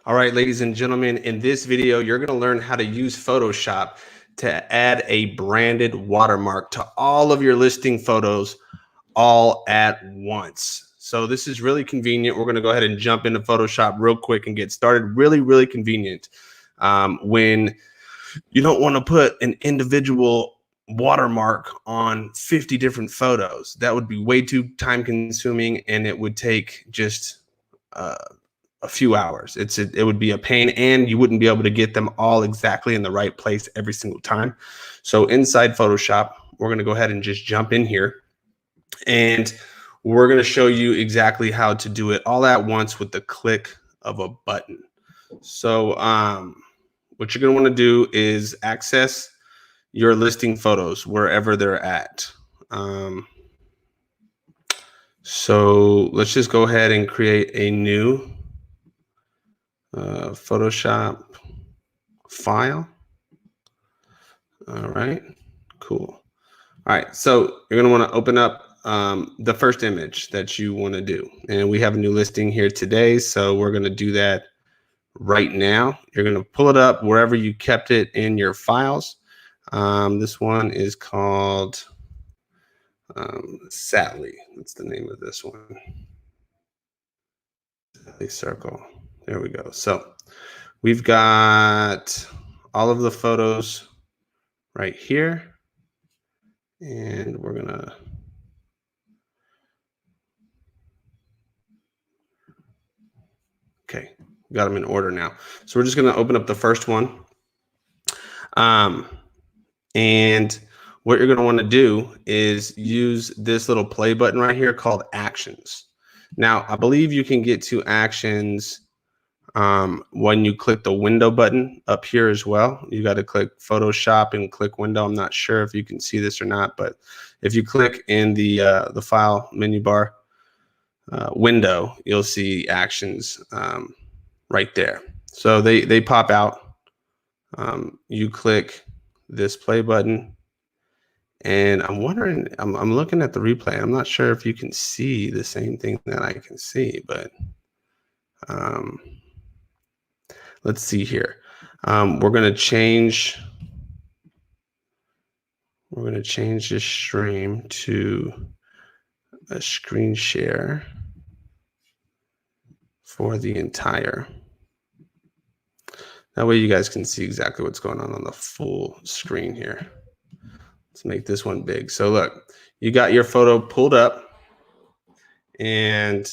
All right, ladies and gentlemen, in this video, you're going to learn how to use Photoshop to add a branded watermark to all of your listing photos all at once. So this is really convenient. We're going to go ahead and jump into Photoshop real quick and get started. Really convenient when you don't want to put an individual watermark on 50 different photos. That would be way too time consuming, and it would take just a few hours. It would be a pain, and you wouldn't be able to get them all exactly in the right place every single time. So inside Photoshop, we're going to go ahead and just jump in here, and we're going to show you exactly how to do it all at once with the click of a button. So what you're going to want to do is access your listing photos wherever they're at. So let's just go ahead and create a new Photoshop file. All right, cool. All right, so you're going to want to open up the first image that you want to do. And we have a new listing here today, so we're going to do that right now. You're going to pull it up wherever you kept it in your files. This one is called Sally. That's the name of this one. Sally Circle. There we go. So we've got all of the photos right here, and we're gonna got them in order now. So we're just gonna open up the first one, and what you're gonna want to do is use this little play button right here called Actions. Now I believe you can get to Actions when you click the window button up here as well. You got to click Photoshop and click window. I'm not sure if you can see this or not, but if you click in the file menu bar window, you'll see Actions right there. So they pop out. You click this play button, and I'm wondering, I'm looking at the replay. I'm not sure if you can see the same thing that I can see, but let's see here. We're going to change this stream to a screen share for the entire. That way you guys can see exactly what's going on the full screen here. Let's make this one big. So look, you got your photo pulled up, and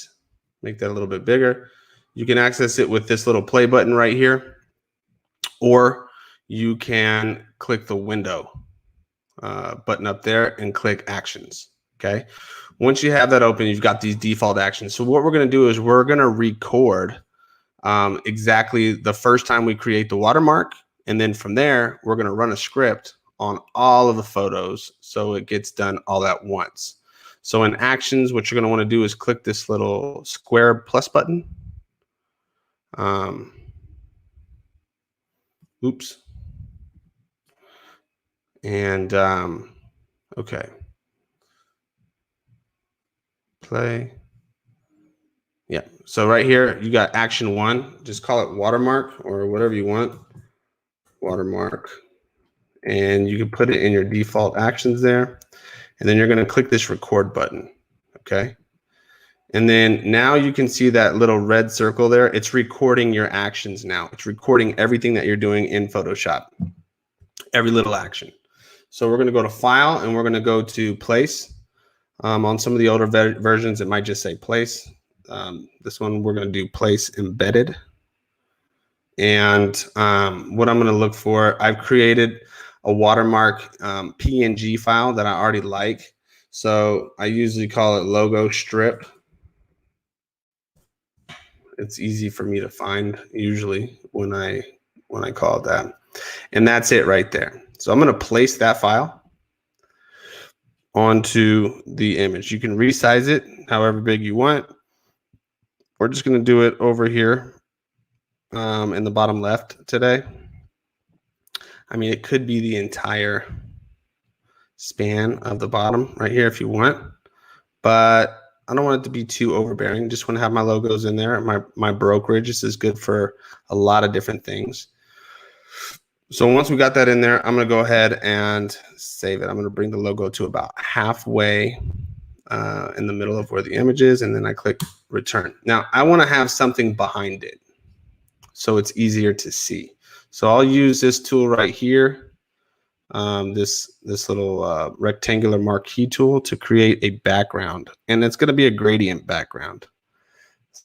make that a little bit bigger. You can access it with this little play button right here, or you can click the window button up there and click Actions. Okay. Once you have that open, you've got these default actions. So what we're going to do is we're going to record exactly the first time we create the watermark. And then from there, we're going to run a script on all of the photos so it gets done all at once. So in Actions, what you're going to want to do is click this little square plus button. Oops. And okay. Play. Yeah. So right here, you got action 1. Just call it watermark or whatever you want. Watermark. And you can put it in your default actions there. And then you're going to click this record button. Okay. And then now you can see that little red circle there. It's recording your actions now. It's recording everything that you're doing in Photoshop. Every little action. So we're going to go to File, and we're going to go to Place. On some of the older versions, it might just say Place. This one, we're going to do Place Embedded. And what I'm going to look for, I've created a watermark PNG file that I already like. So I usually call it logo strip. It's easy for me to find usually when I call it that. And that's it right there. So I'm going to place that file onto the image. You can resize it however big you want. We're just going to do it over here in the bottom left today. I mean, it could be the entire span of the bottom right here if you want, but I don't want it to be too overbearing. Just want to have my logos in there. My brokerage. This is good for a lot of different things. So once we got that in there, I'm going to go ahead and save it. I'm going to bring the logo to about halfway in the middle of where the image is, and then I click return. Now I want to have something behind it so it's easier to see. So I'll use this tool right here, this little rectangular marquee tool, to create a background, and it's going to be a gradient background.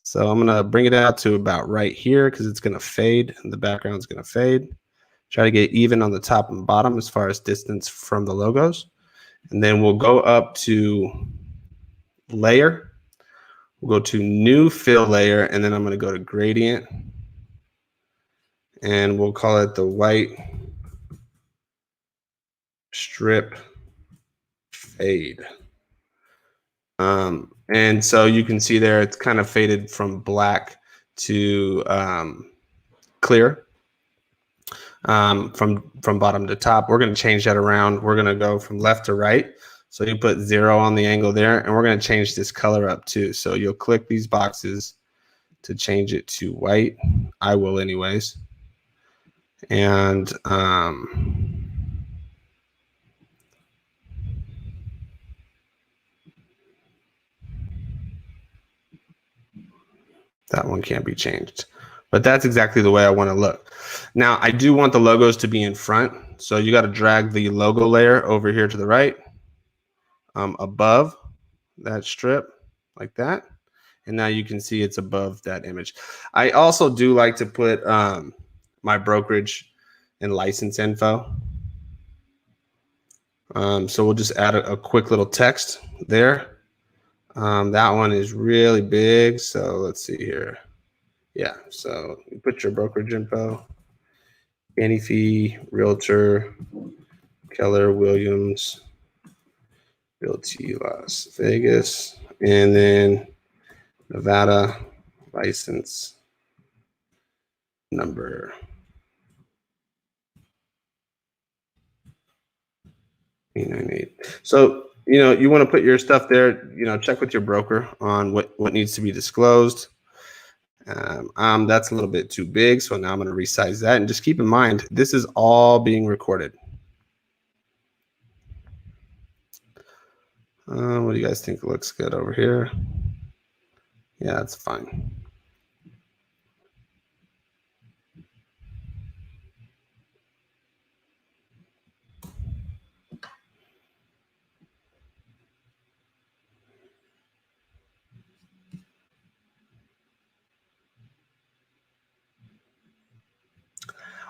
So I'm going to bring it out to about right here because it's going to fade, and the background is going to fade. Try to get even on the top and bottom as far as distance from the logos. And then we'll go up to layer. We'll go to new fill layer, and then I'm going to go to gradient, and we'll call it the white strip fade. And so you can see there it's kind of faded from black to clear. From bottom to top. We're going to change that around. We're going to go from left to right. So you put 0 on the angle there, and we're going to change this color up too. So you'll click these boxes to change it to white. I will anyways. And that one can't be changed. But that's exactly the way I want to look. Now, I do want the logos to be in front. So you got to drag the logo layer over here to the right, above that strip like that. And now you can see it's above that image. I also do like to put my brokerage and license info. So we'll just add a quick little text there. That one is really big. So let's see here. Yeah, so you put your brokerage info, Annie Fee, Realtor, Keller Williams, Realty Las Vegas, and then Nevada license number. So, you want to put your stuff there, check with your broker on what needs to be disclosed. That's a little bit too big, so now I'm going to resize that. And just keep in mind, this is all being recorded. What do you guys think looks good over here? Yeah, that's fine.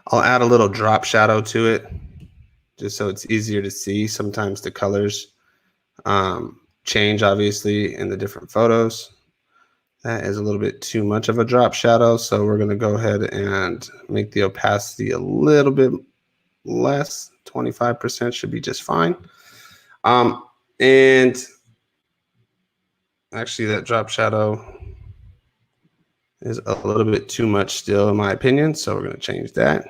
I'll add a little drop shadow to it just so it's easier to see. Sometimes the colors change, obviously, in the different photos. That is a little bit too much of a drop shadow, so we're going to go ahead and make the opacity a little bit less. 25% should be just fine. And actually, that drop shadow is a little bit too much still, in my opinion, so we're going to change that.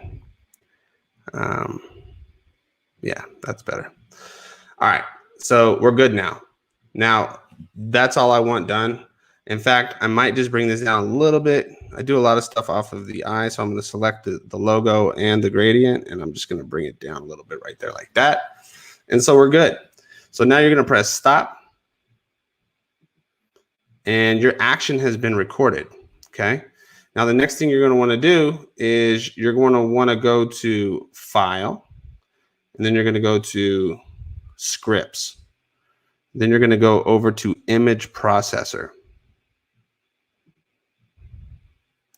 Yeah, that's better. All right, so we're good now. Now, that's all I want done. In fact, I might just bring this down a little bit. I do a lot of stuff off of the eye, so I'm going to select the logo and the gradient, and I'm just going to bring it down a little bit right there like that. And so we're good. So now you're going to press stop, and your action has been recorded, okay? Now, the next thing you're going to want to do is you're going to want to go to File, and then you're going to go to Scripts. Then you're going to go over to Image Processor.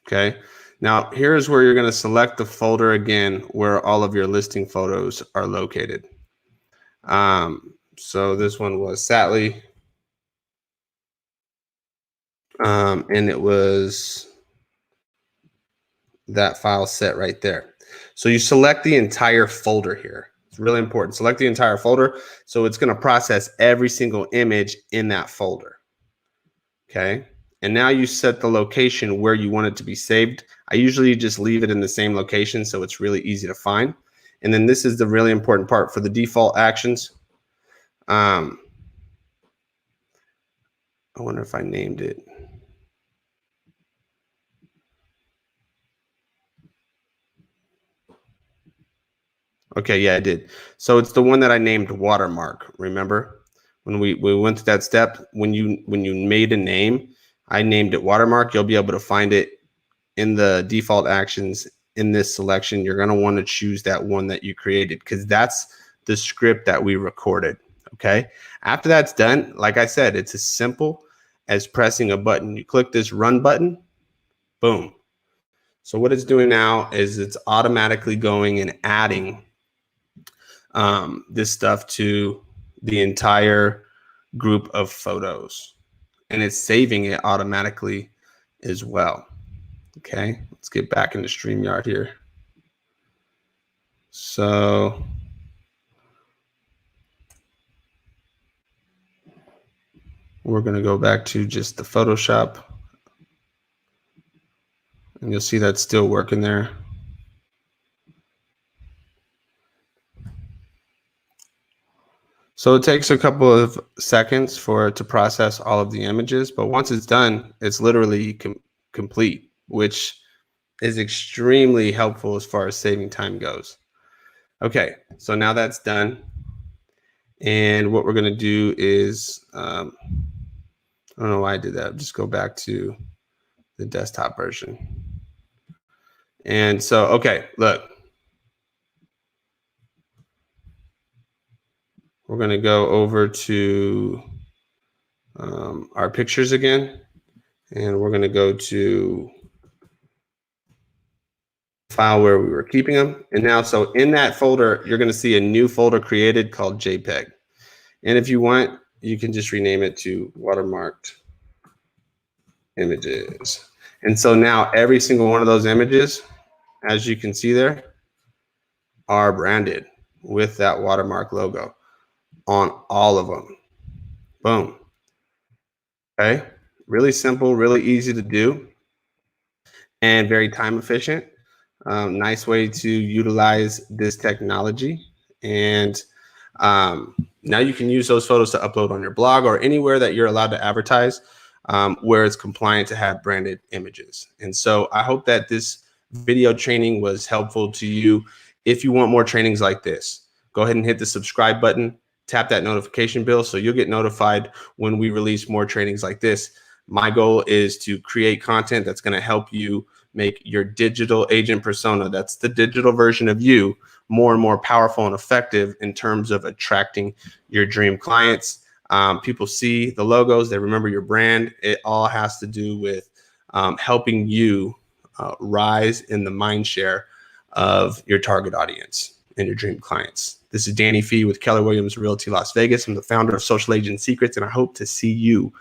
Okay, now here's where you're going to select the folder again where all of your listing photos are located. So this one was Satley, and it was that file set right there. So you select the entire folder here. It's really important. Select the entire folder. So it's going to process every single image in that folder. Okay. And now you set the location where you want it to be saved. I usually just leave it in the same location so it's really easy to find. And then this is the really important part for the default actions. Hold I wonder if I named it. Okay, yeah, I did. So it's the one that I named Watermark. Remember when we went through that step? When you made a name, I named it Watermark. You'll be able to find it in the default actions in this selection. You're going to want to choose that one that you created because that's the script that we recorded. Okay. After that's done, like I said, it's as simple as pressing a button. You click this run button, boom. So what it's doing now is it's automatically going and adding this stuff to the entire group of photos, and it's saving it automatically as well. Okay, let's get back into StreamYard here. So we're going to go back to just the Photoshop, and you'll see that's still working there. So it takes a couple of seconds for it to process all of the images, but once it's done, it's literally complete, which is extremely helpful as far as saving time goes. Okay, so now that's done. And what we're going to do is, I don't know why I did that. Just go back to the desktop version. And so, okay, look. We're going to go over to our pictures again. And we're going to go to file where we were keeping them. And now, so in that folder, you're going to see a new folder created called JPEG. And if you want, you can just rename it to watermarked images. And so now every single one of those images, as you can see there, are branded with that watermark logo on all of them. Boom. Okay. Really simple, really easy to do, and very time efficient. Nice way to utilize this technology. And now you can use those photos to upload on your blog or anywhere that you're allowed to advertise, where it's compliant to have branded images. And so I hope that this video training was helpful to you. If you want more trainings like this, go ahead and hit the subscribe button, tap that notification bell so you'll get notified when we release more trainings like this. My goal is to create content that's going to help you make your digital agent persona, that's the digital version of you, more and more powerful and effective in terms of attracting your dream clients. People see the logos, they remember your brand. It all has to do with helping you rise in the mind share of your target audience and your dream clients. This is Danny Fee with Keller Williams Realty Las Vegas. I'm the founder of Social Agent Secrets, and I hope to see you